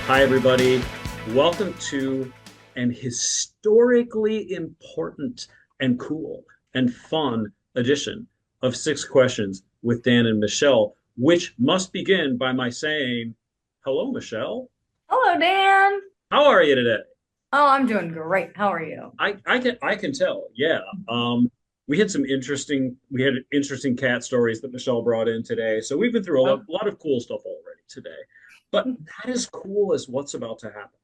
Hi, everybody. Welcome to an historically important and cool and fun edition of Six Questions with Dan and Michelle, which must begin by my saying, hello, Michelle. Hello, Dan. How are you today? Oh, I'm doing great. How are you? I can tell. Yeah. Um, we had interesting cat stories that Michelle brought in today. So we've been through Oh, a lot of cool stuff already today. But not as cool as what's about to happen.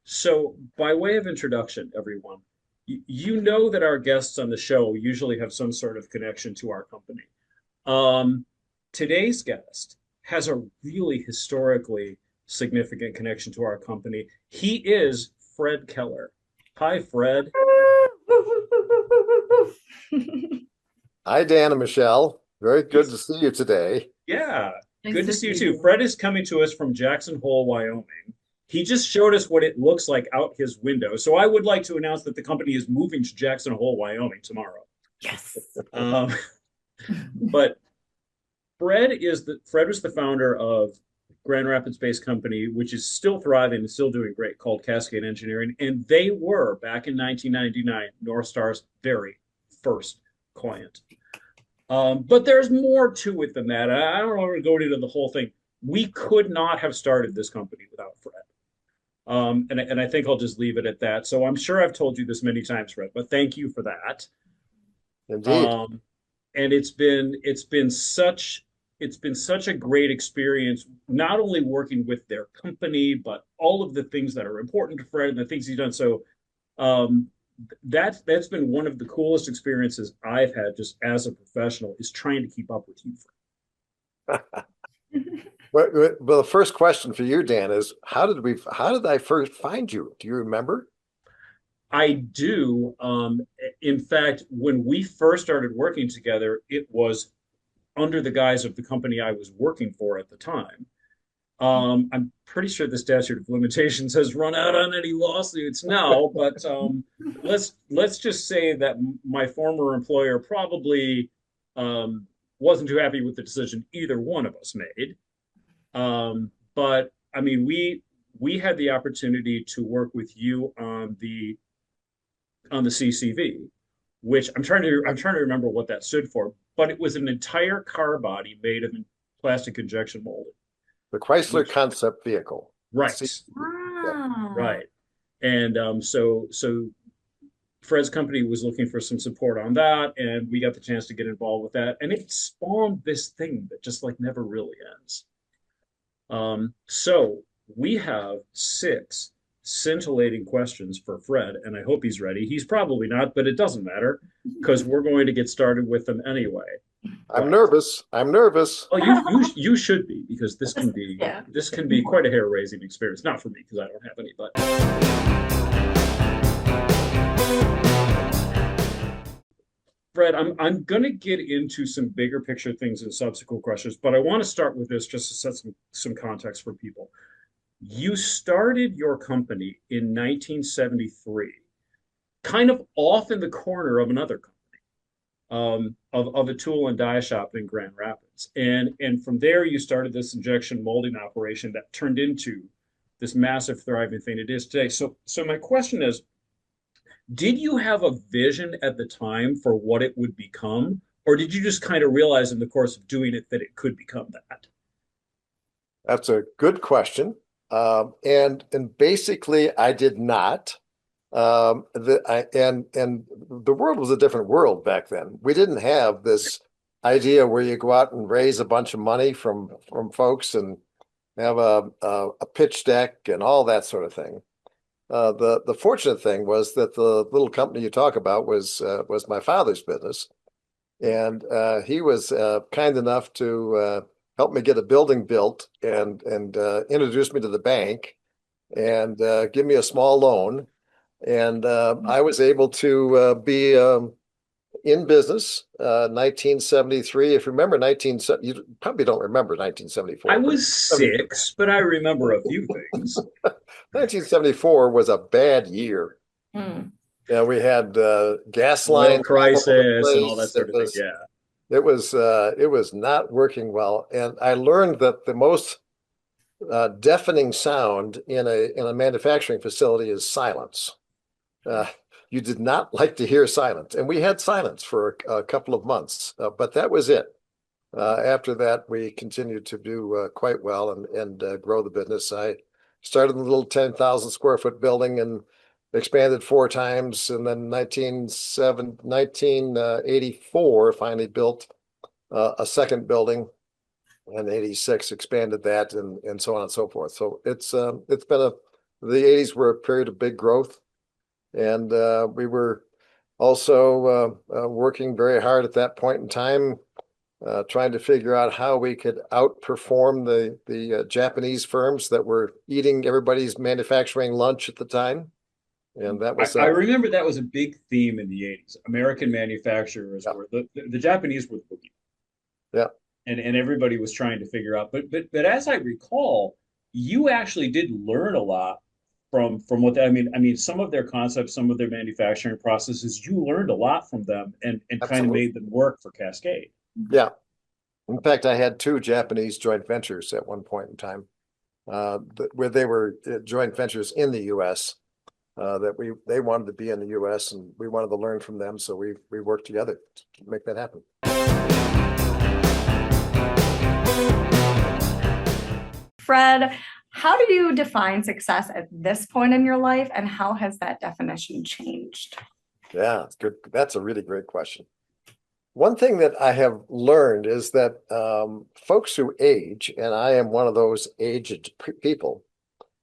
So, by way of introduction, everyone, you know that our guests on the show usually have some sort of connection to our company. Um, Today's guest has a really historically significant connection to our company. He is Fred Keller. Hi, Fred. nice Hi, Dan and Michelle. Very good to see you today. Yeah, good to to see you see too. you. Fred is coming to us from Jackson Hole, Wyoming. He just showed us what it looks like out his window. So I would like to announce that the company is moving to Jackson Hole, Wyoming tomorrow. Yes. Um, but Fred was the founder of Grand Rapids-based company, which is still thriving and still doing great, called Cascade Engineering, and they were back in 1999 North Star's very first client. But there's more to it than that. I don't want to go into the whole thing. We could not have started this company without Fred. And I think I'll just leave it at that. So I'm sure I've told you this many times, Fred, but thank you for that. Indeed. Um, and it's been such a great experience, not only working with their company, but all of the things that are important to Fred and the things he's done. So um, that's been one of the coolest experiences I've had just as a professional is trying to keep up with you, Fred. Well, the first question for you, Dan, is how did I first find you? Do you remember? I do. In fact, when we first started working together, it was under the guise of the company I was working for at the time. I'm pretty sure the statute of limitations has run out on any lawsuits now, but let's just say that my former employer probably wasn't too happy with the decision either one of us made. But I mean, we had the opportunity to work with you on the CCV, which I'm trying to remember what that stood for, but it was an entire car body made of plastic injection molding, The Chrysler which concept vehicle. right, Yeah. Wow. right. And so Fred's company was looking for some support on that, and we got the chance to get involved with that, and it spawned this thing that just like never really ends. So we have six scintillating questions for Fred, and I hope he's ready. He's probably not, but it doesn't matter because we're going to get started with them anyway. I'm But nervous. I'm nervous. well, you should be because Yeah. this can be quite a hair raising experience. Not for me because I don't have any, but Fred, I'm going to get into some bigger picture things in subsequent questions, but I want to start with this just to set some context for people. You started your company in 1973, kind of off in the corner of another company, of a tool and die shop in Grand Rapids, and from there you started this injection molding operation that turned into this massive thriving thing it is today. So my question is, did you have a vision at the time for what it would become, or did you just kind of realize in the course of doing it that it could become that? That's a good question. And basically, I did not. And the world was a different world back then. We didn't have this idea where you go out and raise a bunch of money from folks and have a pitch deck and all that sort of thing. The fortunate thing was that the little company you talk about was my father's business, and he was kind enough to help me get a building built and introduce me to the bank and give me a small loan, and I was able to be in business 1973. If you remember 19, you probably don't remember I 1974, but was 6, but I remember a few things. 1974 was a bad year. Hmm. Yeah, we had gas Oil lines all over the crisis and all that place. sort of thing. Yeah. It was not working well, and I learned that the most deafening sound in a manufacturing facility is silence. Uh, you did not like to hear silence, and we had silence for a couple of months, but that was it. After that, we continued to do quite well and grow the business. I started in a little 10,000 square foot building and expanded four times, and then 1984 finally built a second building, and 86 expanded that, and so on and so forth. So it's been the 80s were a period of big growth, and we were also working very hard at that point in time, trying to figure out how we could outperform the Japanese firms that were eating everybody's manufacturing lunch at the time. And that was I remember that was a big theme in the 80s. American manufacturers yeah, were the Japanese were the boogie, yeah, and everybody was trying to figure out. But as I recall, you actually did learn a lot from what I mean some of their concepts, some of their manufacturing processes. You learned a lot from them and kind of absolutely. made them work for Cascade. Yeah. In fact, I had two Japanese joint ventures at one point in time, where they were joint ventures in the U.S. That they wanted to be in the U.S. and we wanted to learn from them, so we worked together to make that happen. Fred, how do you define success at this point in your life, and how has that definition changed? Yeah, it's good. That's a really great question. One thing that I have learned is that folks who age, and I am one of those aged people,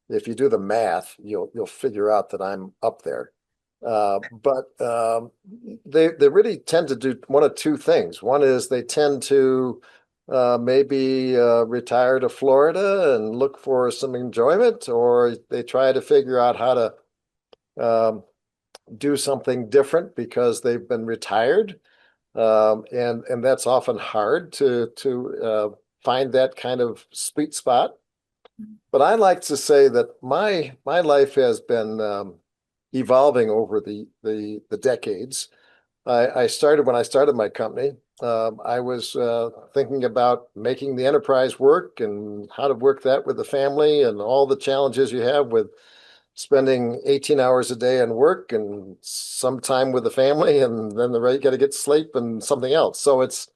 if you do the math, you'll figure out that I'm up there. But they really tend to do one of two things. One is they tend to maybe retire to Florida and look for some enjoyment, or they try to figure out how to um, do something different because they've been retired. And that's often hard to find that kind of sweet spot. But I like to say that my life has been evolving over the decades. I started when I started my company. I was thinking about making the enterprise work and how to work that with the family and all the challenges you have with spending 18 hours a day in work and some time with the family, and then you got to get sleep and something else. So it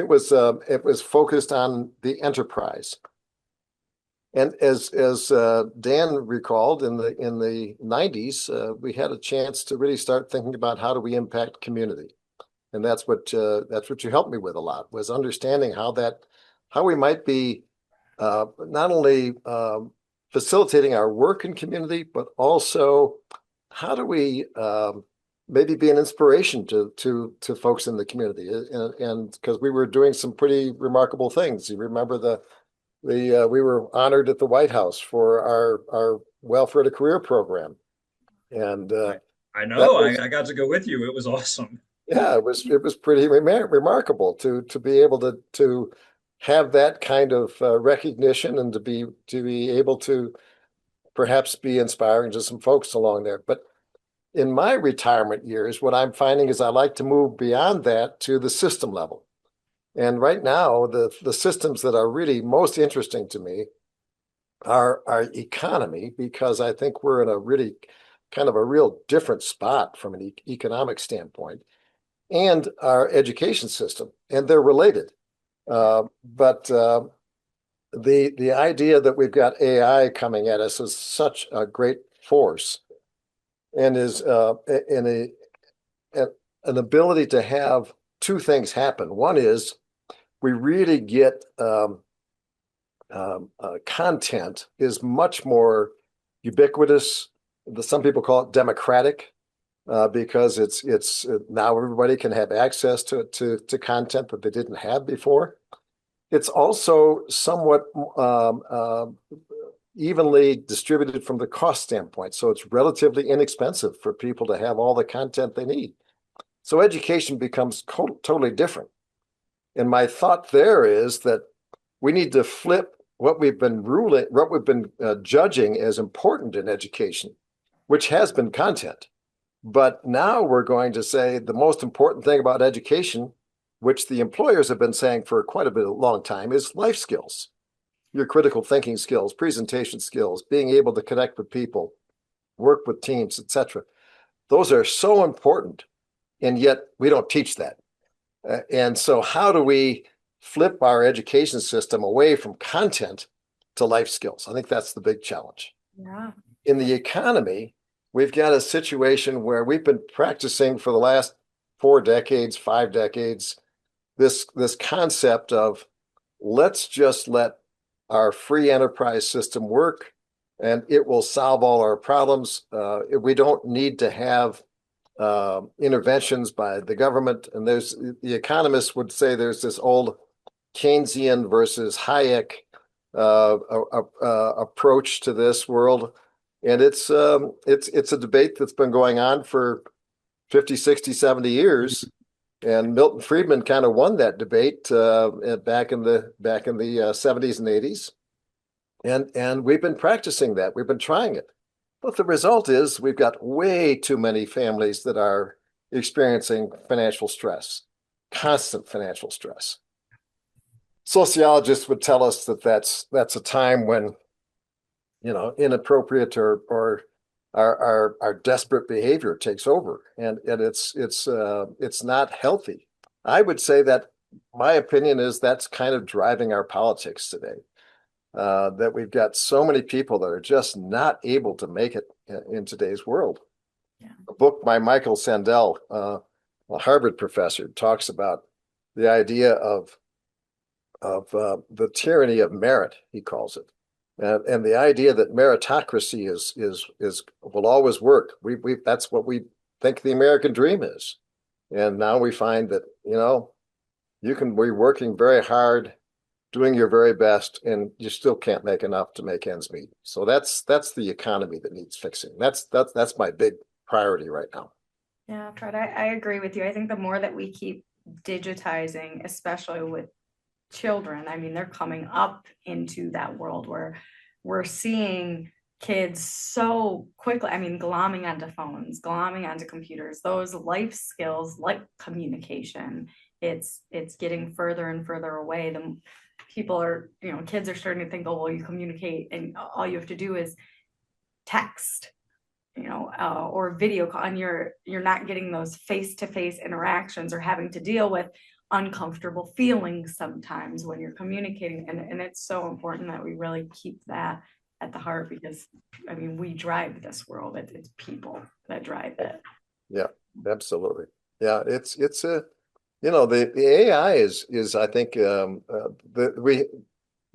was focused on the enterprise. And as Dan recalled, in the 90s, we had a chance to really start thinking about how do we impact community, and that's what you helped me with a lot, was understanding how we might be not only facilitating our work in community, but also how do we maybe be an inspiration to folks in the community, and because we were doing some pretty remarkable things. You remember we were honored at the White House for our welfare to career program, and I that know. was I got to go with you. It was awesome. yeah, it was pretty remarkable to be able to have that kind of recognition and to be able to perhaps be inspiring to some folks along there. But in my retirement years, what I'm finding is I like to move beyond that to the system level. And right now, the systems that are really most interesting to me are our economy, because I think we're in a really kind of a real different spot from an economic standpoint, and our education system, and they're related. But the idea that we've got AI coming at us is such a great force, and is in an ability to have two things happen. One is we really get content is much more ubiquitous. Some people call it democratic, because it's now everybody can have access to content that they didn't have before. It's also somewhat evenly distributed from the cost standpoint, so it's relatively inexpensive for people to have all the content they need. So education becomes totally different. And my thought there is that we need to flip what we've been judging as important in education, which has been content. But now we're going to say the most important thing about education, which the employers have been saying for quite a long time, is life skills. your critical thinking skills, presentation skills, being able to connect with people, work with teams, etc. Those are so important, and yet we don't teach that. And so how do we flip our education system away from content to life skills? I think that's the big challenge. Yeah. In the economy, we've got a situation where we've been practicing for the last 4 decades, 5 decades, this concept of let's just let our free enterprise system work and it will solve all our problems. We don't need to have interventions by the government. And the economists would say there's this old Keynesian versus Hayek approach to this world. And it's a debate that's been going on for 50, 60, 70 years. And Milton Friedman kind of won that debate back in the 70s and 80s. And we've been practicing that. We've been trying it. But the result is we've got way too many families that are experiencing financial stress, constant financial stress. Sociologists would tell us that that's a time when, inappropriate or our desperate behavior takes over, and it's not healthy. I would say that my opinion is that's kind of driving our politics today. That we've got so many people that are just not able to make it in today's world. Yeah. A book by Michael Sandel, a Harvard professor, talks about the idea of the tyranny of merit, he calls it, and the idea that meritocracy is will always work. That's what we think the American dream is, and now we find that you can be working very hard, doing your very best, and you still can't make enough to make ends meet. So that's the economy that needs fixing. That's my big priority right now. Yeah, Fred, I agree with you. I think the more that we keep digitizing, especially with children, I mean, they're coming up into that world where we're seeing kids so quickly, I mean, glomming onto phones, glomming onto computers, those life skills like communication, it's getting further and further away. The people are, kids are starting to think, oh, well, you communicate and all you have to do is text, or video call, and you're not getting those face-to-face interactions or having to deal with uncomfortable feelings sometimes when you're communicating. And it's so important that we really keep that at the heart, because I mean, we drive this world. It's people that drive it. Yeah, absolutely. Yeah, it's a the AI is I think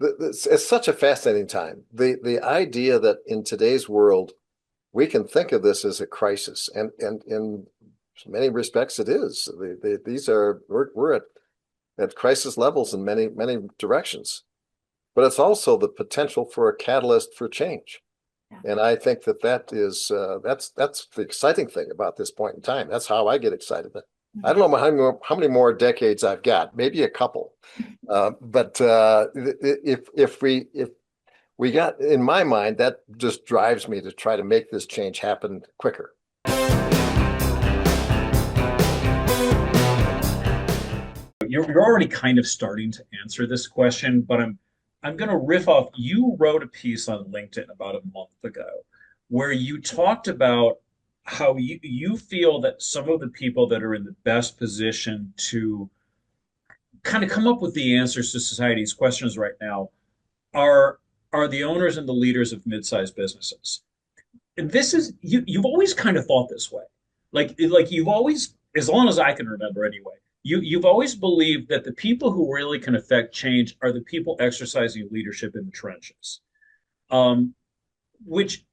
it's such a fascinating time. The idea that in today's world we can think of this as a crisis, and in many respects it is. We're at crisis levels in many directions, but it's also the potential for a catalyst for change. Yeah. And I think that is that's the exciting thing about this point in time. That's how I get excited. I don't know how many more decades I've got, maybe a couple. But if we got, in my mind, that just drives me to try to make this change happen quicker. You're already kind of starting to answer this question, but I'm going to riff off. You wrote a piece on LinkedIn about a month ago where you talked about how you feel that some of the people that are in the best position to kind of come up with the answers to society's questions right now are the owners and the leaders of mid-sized businesses. And this is you've always kind of thought this way. Like you've always, as long as I can remember anyway, you've always believed that the people who really can affect change are the people exercising leadership in the trenches, which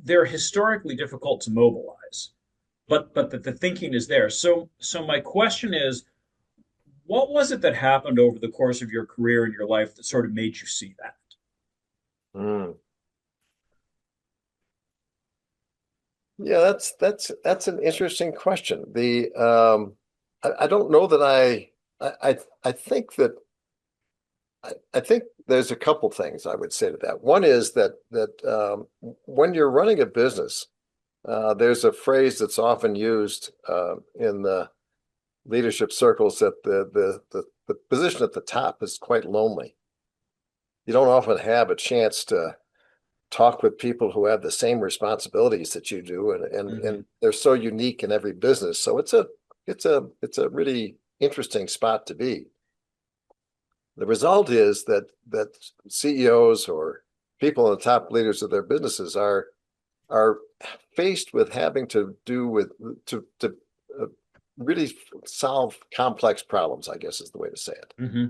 they're historically difficult to mobilize, but the thinking is there. So my question is, what was it that happened over the course of your career and your life that sort of made you see that? Mm. Yeah, that's an interesting question. I don't know that I think that I think there's a couple things I would say to that. One is that when you're running a business, there's a phrase that's often used in the leadership circles that the position at the top is quite lonely. you don't often have a chance to talk with people who have the same responsibilities that you do, and they're so unique in every business. So it's a really interesting spot to be. The result is that CEOs or people in the top leaders of their businesses are faced with having to do with to uh, really solve complex problems, I guess is the way to say it. Hmm.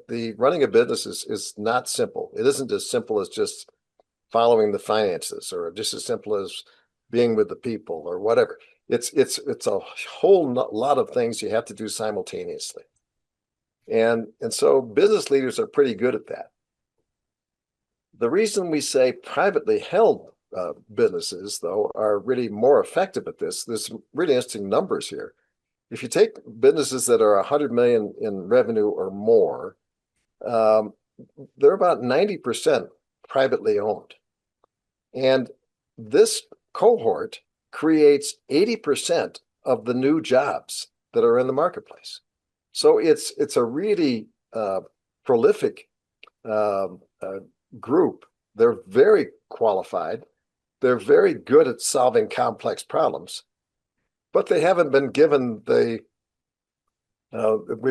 The running a business is not simple. It isn't as simple as just following the finances or just as simple as being with the people or whatever. It's a whole lot of things you have to do simultaneously. And so business leaders are pretty good at that. The reason we say privately held businesses, though, are really more effective at this, there's some really interesting numbers here. If you take businesses that are 100 million in revenue or more, um, they're about 90% privately owned. And this cohort creates 80% of the new jobs that are in the marketplace. So it's a really prolific um, uh, group. They're very qualified. They're very good at solving complex problems, but they haven't been given we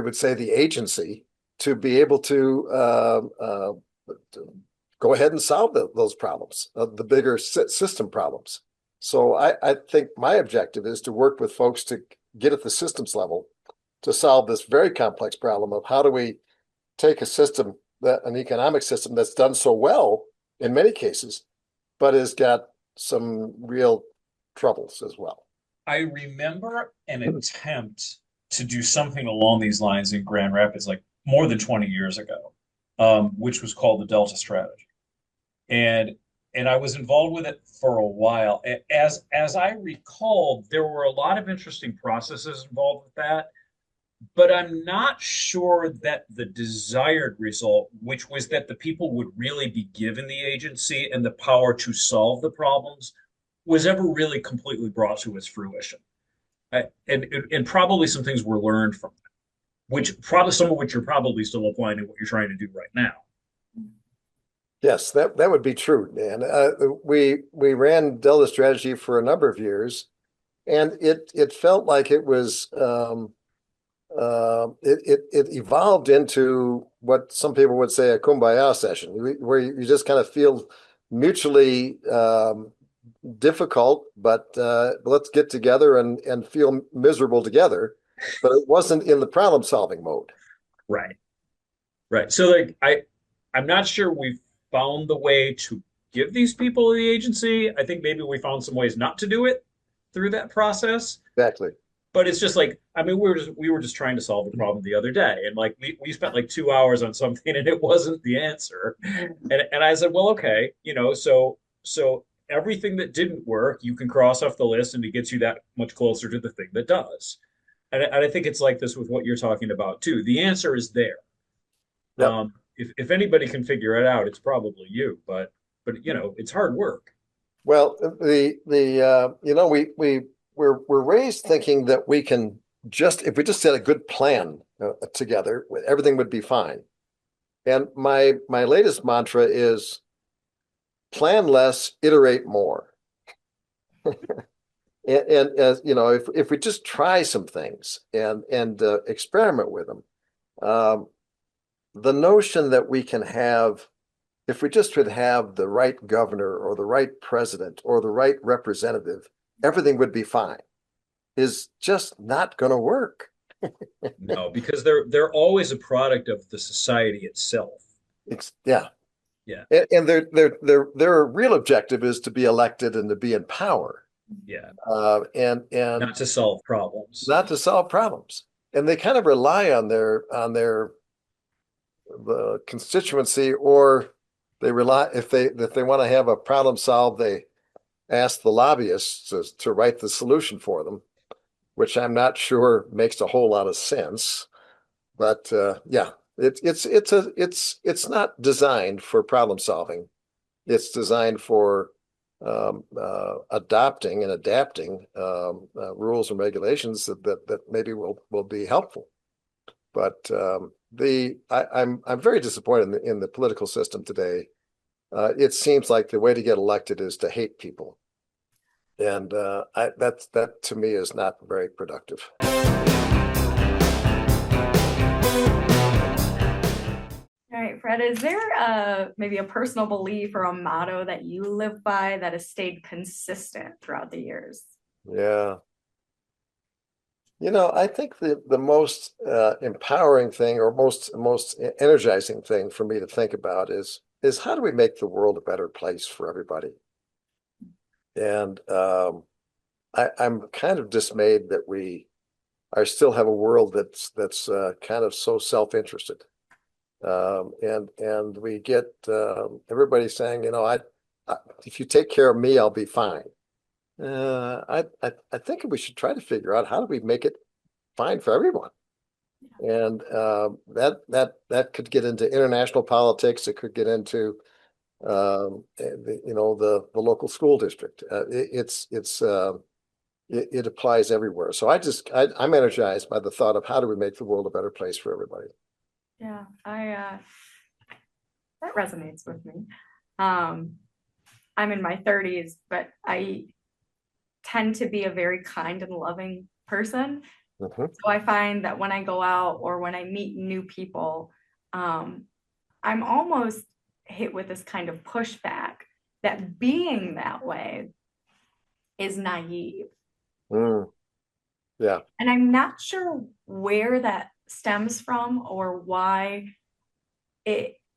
would say, the agency to be able to go ahead and solve those problems, the bigger system problems. So I think my objective is to work with folks to get at the systems level to solve this very complex problem of how do we take a system, an economic system that's done so well in many cases, but has got some real troubles as well. I remember an attempt to do something along these lines in Grand Rapids, like more than 20 years ago, which was called the Delta Strategy. And I was involved with it for a while. As I recall, there were a lot of interesting processes involved with that, but I'm not sure that the desired result, which was that the people would really be given the agency and the power to solve the problems, was ever really completely brought to its fruition. And probably some things were learned from that, which probably some of which you're probably still applying to what you're trying to do right now. Yes, that would be true, Dan. We ran Delta Strategy for a number of years, and it felt like it was it evolved into what some people would say a kumbaya session, where you just kind of feel mutually difficult, but let's get together and feel miserable together. But it wasn't in the problem solving mode. Right. Right. So like I'm not sure we've found the way to give these people the agency. I think maybe we found some ways not to do it through that process. Exactly. But it's just like, I mean, we were just trying to solve a problem the other day. And like we spent like 2 hours on something and it wasn't the answer. And I said, well, okay, so everything that didn't work, you can cross off the list and it gets you that much closer to the thing that does. And I think it's like this with what you're talking about too. The answer is there. Yep. If anybody can figure it out, it's probably you. But it's hard work. Well, we're raised thinking that we can just if we just had a good plan together, everything would be fine. And my latest mantra is plan less, iterate more. And as you know, if we just try some things and experiment with them, um, the notion that we can have, if we just would have the right governor or the right president or the right representative, everything would be fine, is just not going to work. No, because they're always a product of the society itself. Yeah. Yeah. And their real objective is to be elected and to be in power, Yeah. and Not to solve problems. not to solve problems. And they kind of rely on their the constituency, or they rely if they want to have a problem solved, they ask the lobbyists to write the solution for them, which I'm not sure makes a whole lot of sense. But yeah, it's not designed for problem solving. It's designed for adopting and adapting rules and regulations that maybe will be helpful. But I'm very disappointed in the political system today. It seems like the way to get elected is to hate people. And that to me is not very productive. All right, Fred, is there maybe a personal belief or a motto that you live by that has stayed consistent throughout the years? Yeah. I think the most empowering thing or most energizing thing for me to think about is how do we make the world a better place for everybody? And I'm kind of dismayed that we are still have a world that's kind of so self-interested. And we get everybody saying, I if you take care of me, I'll be fine. I think we should try to figure out how do we make it fine for everyone. And that could get into international politics. It could get into the local school district. It applies everywhere. So I'm energized by the thought of how do we make the world a better place for everybody. Yeah, that resonates with me. I'm in my 30s, but I tend to be a very kind and loving person. Mhm. So I find that when I go out or when I meet new people, I'm almost hit with this kind of pushback that being that way is naive. Mm, yeah. And I'm not sure where that stems from or why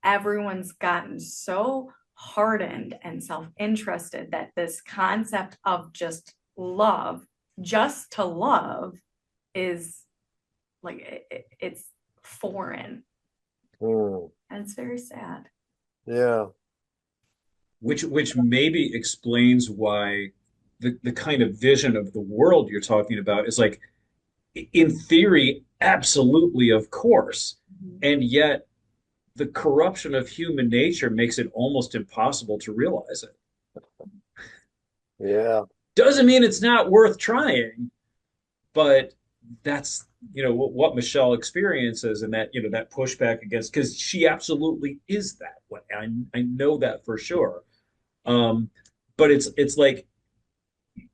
everyone's gotten so hardened and self-interested that this concept of just to love is like it's foreign. Mm, And it's very sad. yeah. Which maybe explains why the kind of vision of the world you're talking about is like, in theory, absolutely, of course. And yet the corruption of human nature makes it almost impossible to realize it. Yeah. Doesn't mean it's not worth trying, but that's what Michelle experiences, and that pushback against, because she absolutely is that way. I know that for sure. Um, but it's like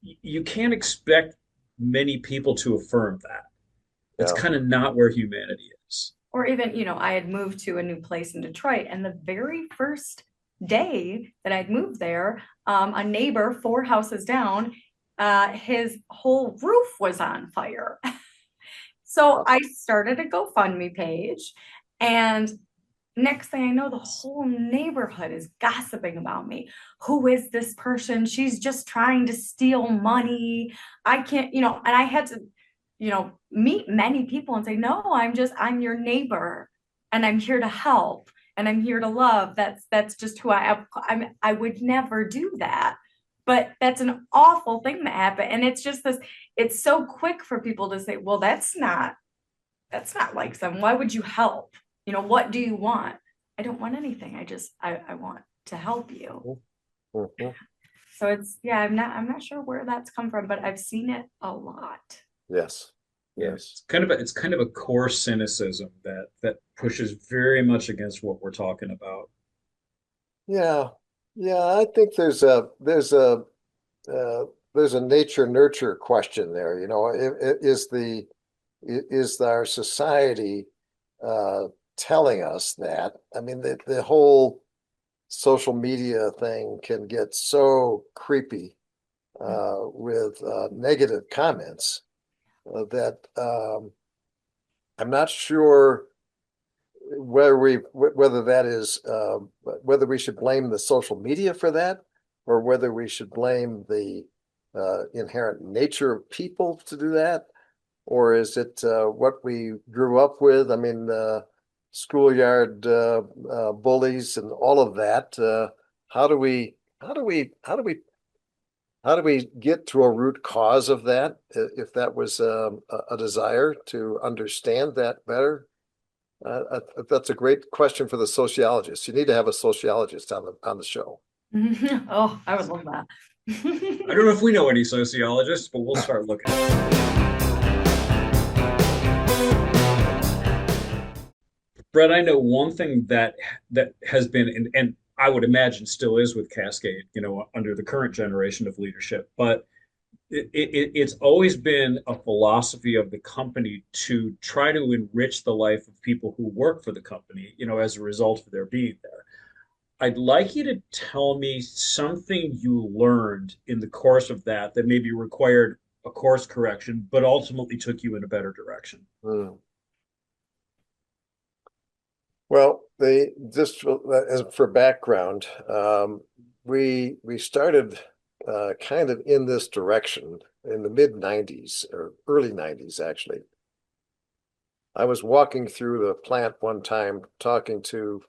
you can't expect many people to affirm that. That's Yeah. kind of not where humanity is. Or even, I had moved to a new place in Detroit, and the very first day that I'd moved there, a neighbor 4 houses down, his whole roof was on fire. So I started a GoFundMe page, and next thing I know, the whole neighborhood is gossiping about me. Who is this person? She's just trying to steal money. I can't, and I had to, meet many people and say, no, I'm your neighbor and I'm here to help and I'm here to love. That's just who I am. I would never do that. But that's an awful thing that happened. And it's just it's so quick for people to say, well, that's not like some, why would you help? What do you want? I don't want anything. I want to help you. Mhm. So I'm not sure where that's come from, but I've seen it a lot. Yes. Yeah, Yes. it's kind of a core cynicism that pushes very much against what we're talking about. Yeah. Yeah. I think there's a nature nurture question there. Is our society telling us that? I mean, the whole social media thing can get so creepy with negative comments that I'm not sure whether that is whether we should blame the social media for that, or whether we should blame the inherent nature of people to do that, or is it what we grew up with? I mean, schoolyard bullies and all of that. How do we how do we how do we how do we get to a root cause of that? If that was a desire to understand that better, that's a great question for the sociologists. You need to have a sociologist on the show. Oh, I would love that. I don't know if we know any sociologists, but we'll start looking. Brett, I know one thing that has been, and I would imagine still is with Cascade, under the current generation of leadership, but it's always been a philosophy of the company to try to enrich the life of people who work for the company, as a result of their being there. I'd like you to tell me something you learned in the course of that maybe required a course correction, but ultimately took you in a better direction. Hmm. Well, they just as for background, we started kind of in this direction in the mid '90s or early '90s, actually. I was walking through the plant one time talking to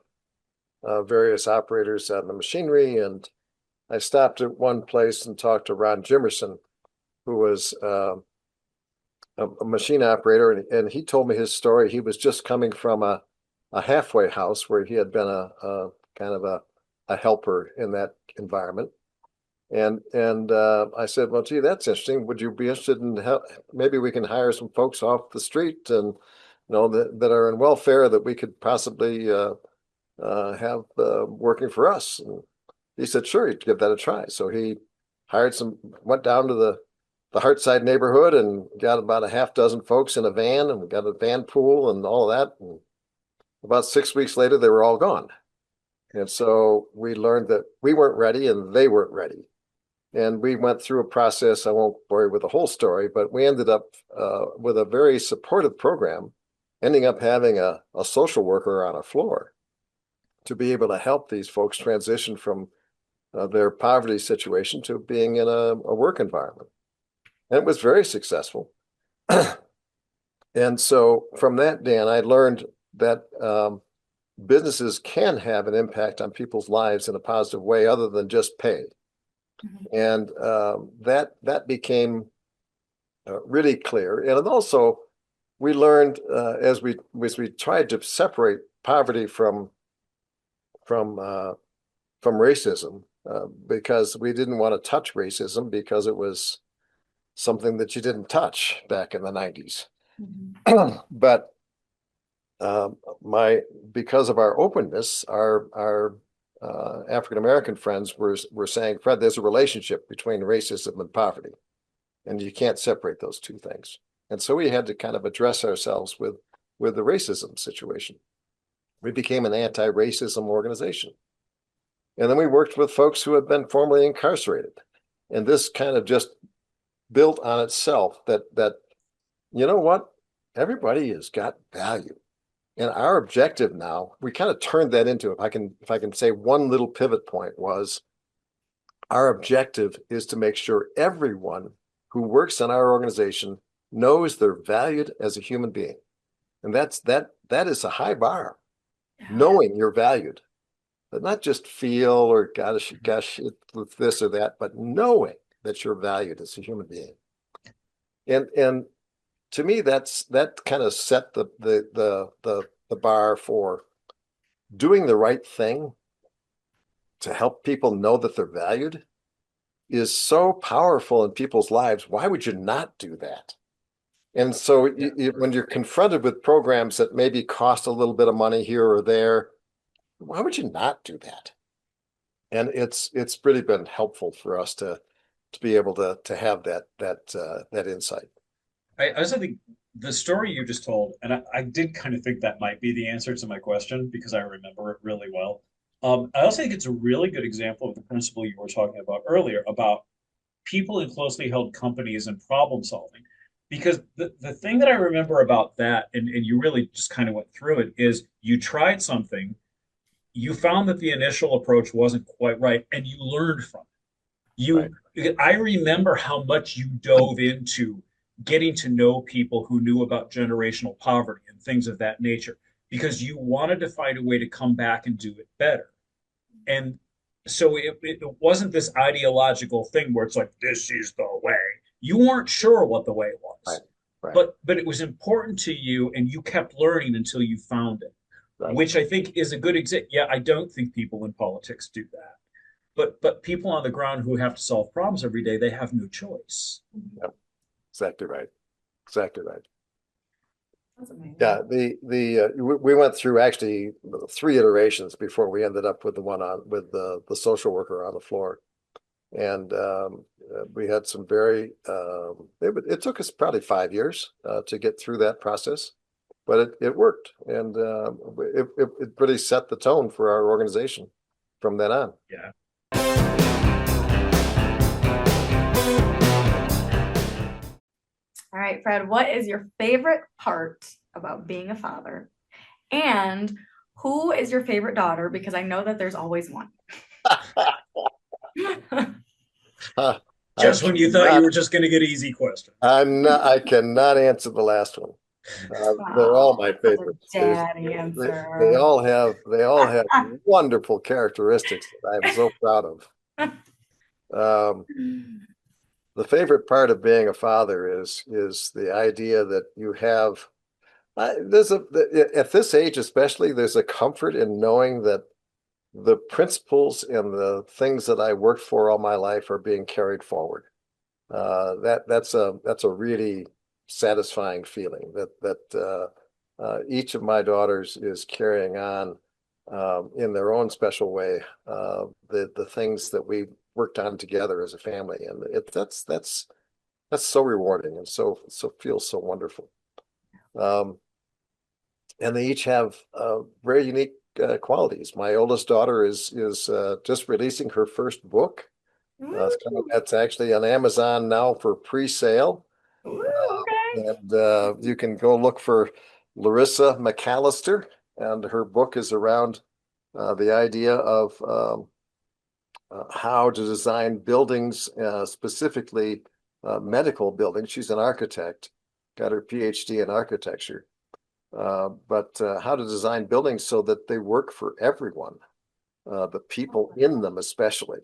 various operators on the machinery, and I stopped at one place and talked to Ron Jimerson, who was a machine operator, and he told me his story. He was just coming from a halfway house where he had been a kind of a helper in that environment. And I said, well, gee, that's interesting. Would you be interested in help? Maybe we can hire some folks off the street and that are in welfare that we could possibly have working for us. And he said, sure, he'd give that a try. So he went down to the Hartside neighborhood and got about a half dozen folks in a van, and we got a van pool and all of that. And about 6 weeks later, they were all gone. And so we learned that we weren't ready and they weren't ready. And we went through a process. I won't bore you with the whole story, but we ended up with a very supportive program, ending up having a social worker on a floor to be able to help these folks transition from their poverty situation to being in a work environment. And it was very successful. And so from that, Dan, I learned that businesses can have an impact on people's lives in a positive way other than just pay. Mhm. And that became really clear. And also, we learned as we tried to separate poverty from from racism because we didn't want to touch racism because it was something that you didn't touch back in the '90s. Mhm. But my because of our openness, our African American friends were saying, Fred, there's a relationship between racism and poverty, and you can't separate those two things. And so we had to kind of address ourselves with the racism situation. We became an anti-racism organization. And then we worked with folks who had been formerly incarcerated. And this kind of just built on itself that you know what? Everybody has got value. And our objective now, we kind of turned that into, if I can say one little pivot point was our objective is to make sure everyone who works in our organization knows they're valued as a human being. And that is a high bar, Yeah. knowing you're valued, but not just feel or gosh, with this or that, but knowing that you're valued as a human being. And to me, that kind of set the bar for doing the right thing to help people know that they're valued is so powerful in people's lives. Why would you not do that? And so when you're confronted with programs that maybe cost a little bit of money here or there, why would you not do that? And it's really been helpful for us to be able to have that insight. I also think the story you just told, and I did kind of think that might be the answer to my question because I remember it really well. I also think it's a really good example of the principle you were talking about earlier about people in closely held companies and problem solving. Because the thing that I remember about that, and you really just kind of went through it, is you tried something, you found that the initial approach wasn't quite right, and you learned from it. Right. I remember how much you dove into getting to know people who knew about generational poverty and things of that nature because you wanted to find a way to come back and do it better. And so it wasn't this ideological thing where it's like, this is the way. You weren't sure what the way Right. was, Right. but it was important to you and you kept learning until you found it, Right. which I think is a good example. Yeah, I don't think people in politics do that. But people on the ground who have to solve problems every day, they have no choice. Yep. Exactly right. Exactly right. That's amazing. Yeah, we went through actually 3 iterations before we ended up with the one on with the social worker on the floor. And we had some very it took us probably 5 years to get through that process, but it worked, and it really set the tone for our organization from then on. Yeah. All right, Fred, what is your favorite part about being a father? And who is your favorite daughter? Because I know that there's always one. I Just when you thought you cannot, were just going to get easy questions. I cannot answer the last one. They're all Wow, my that's such a favorites. daddy They answer. all have wonderful characteristics that I'm so proud of. Um, the favorite part of being a father is the idea that you have there's a at this age especially there's a comfort in knowing that the principles and the things that I worked for all my life are being carried forward. That's a really satisfying feeling that each of my daughters is carrying on in their own special way the things that we worked on together as a family, and that's so rewarding and so feels so wonderful. Um, and they each have very unique qualities. My oldest daughter is just releasing her first book. Ooh, That's actually on Amazon now for pre-sale. ooh, okay. And you can go look for Larissa McAllister, and her book is around the idea of how to design buildings, specifically medical buildings. She's an architect, got her PhD in architecture, but how to design buildings so that they work for everyone, the people in them especially.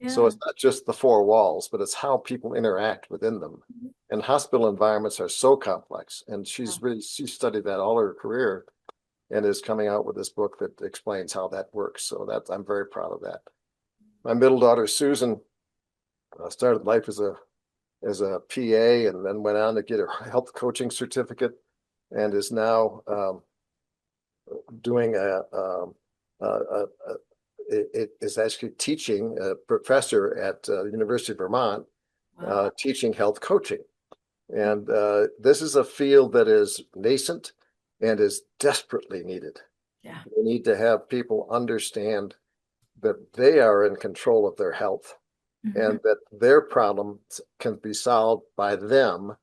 So Yeah. it's not just the four walls, but it's how people interact within them. And hospital environments are so complex. And she studied that all her career and is coming out with this book that explains how that works. So I'm very proud of that. My middle daughter, Susan, started life as a PA and then went on to get her health coaching certificate and is now doing a it is actually teaching a professor at University of Vermont, Wow. teaching health coaching. And this is a field that is nascent and is desperately needed. Yeah. We need to have people understand that they are in control of their health Mhm. and that their problems can be solved by them,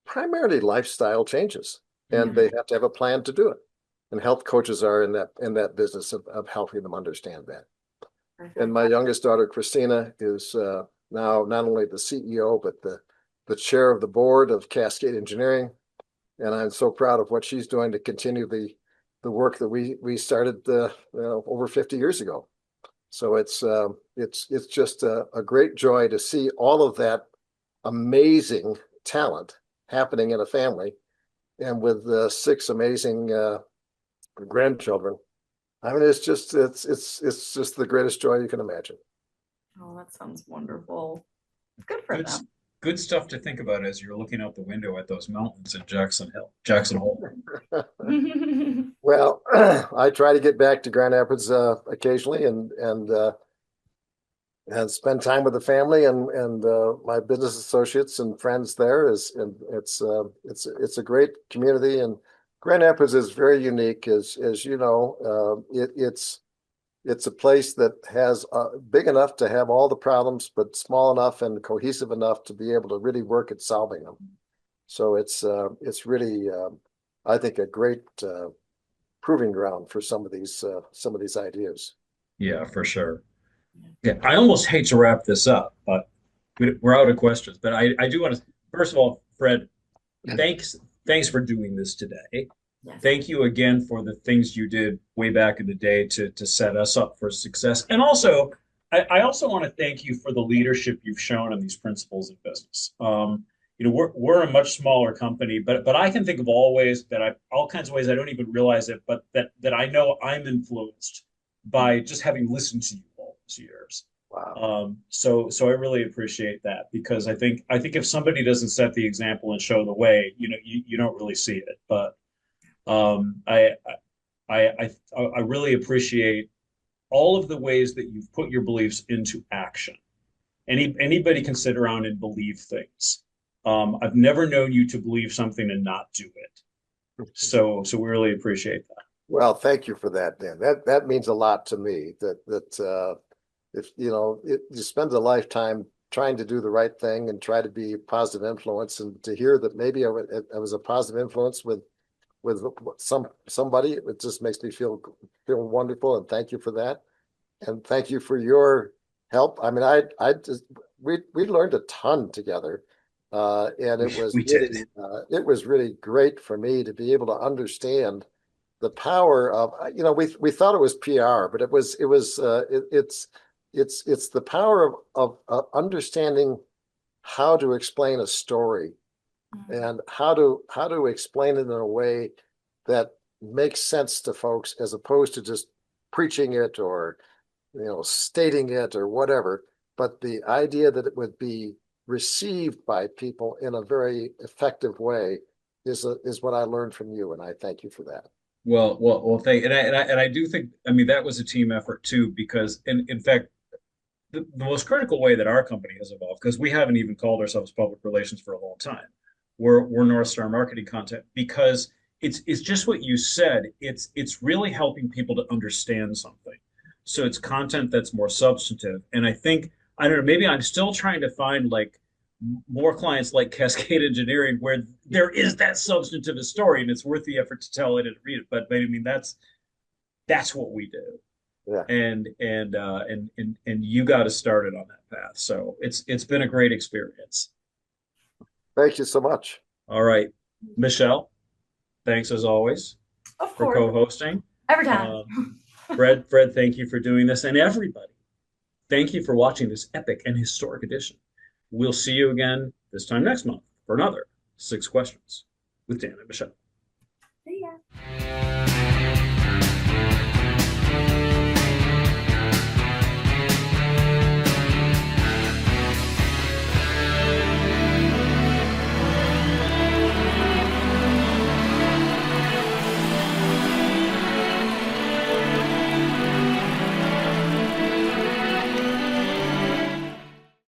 primarily lifestyle changes. And Yeah. they have to have a plan to do it. And health coaches are in that business of helping them understand that. And Perfect. my youngest daughter, Christina, is now not only the CEO, but the chair of the board of Cascade Engineering. And I'm so proud of what she's doing to continue the work that we started over 50 years ago. So it's just a great joy to see all of that amazing talent happening in a family, and with 6 amazing grandchildren. I mean, it's just the greatest joy you can imagine. Oh, that sounds wonderful. Good for Good, them. good stuff to think about as you're looking out the window at those mountains in Jackson Hole. Well, I try to get back to Grand Rapids occasionally and spend time with the family and my business associates and friends there is and it's a great community, and Grand Rapids is very unique as you know. It's a place that has big enough to have all the problems, but small enough and cohesive enough to be able to really work at solving them. So it's really I think a great proving ground for some of these ideas. Yeah, for sure. Yeah, I almost hate to wrap this up, but we're out of questions. But I do want to, first of all, Fred, thanks thanks for doing this today. Yes. Thank you again for the things you did way back in the day to set us up for success. And also, I also want to thank you for the leadership you've shown on these principles in business. We're a much smaller company, but I can think of all kinds of ways I don't even realize it, but that I know I'm influenced by just having listened to you all these years. Wow. So I really appreciate that, because I think if somebody doesn't set the example and show the way, you don't really see it. But Um, I, I really appreciate all of the ways that you've put your beliefs into action. Anybody can sit around and believe things. I've never known you to believe something and not do it. So we really appreciate that. Well, thank you for that, Dan. That means a lot to me. If you spend a lifetime trying to do the right thing and try to be a positive influence, and to hear that maybe I was a positive influence with somebody, it just makes me feel wonderful. And thank you for that. And thank you for your help. I mean, I just we learned a ton together, and We did. it was really great for me to be able to understand the power of we thought it was PR, but it's the power of understanding how to explain a story and how to explain it in a way that makes sense to folks as opposed to just preaching it or stating it or whatever. But the idea that it would be received by people in a very effective way is what I learned from you, and I thank you for that. Well. Thank and I do think I mean that was a team effort too because in fact the most critical way that our company has evolved because we haven't even called ourselves public relations for a long time. We're North Star Marketing Content because it's just what you said. It's really helping people to understand something. So it's content that's more substantive. And I think I don't know, maybe I'm still trying to find like more clients like Cascade Engineering where there is that substantive story and it's worth the effort to tell it and read it. But I mean that's what we do Yeah. and you got us started on that path. So it's been a great experience. Thank you so much. All right, Michelle, thanks as always Of for course, co-hosting. every time. Um, Fred, thank you for doing this, and everybody, thank you for watching this epic and historic edition. We'll see you again this time next month for another 6 questions with Dan and Michelle. See ya.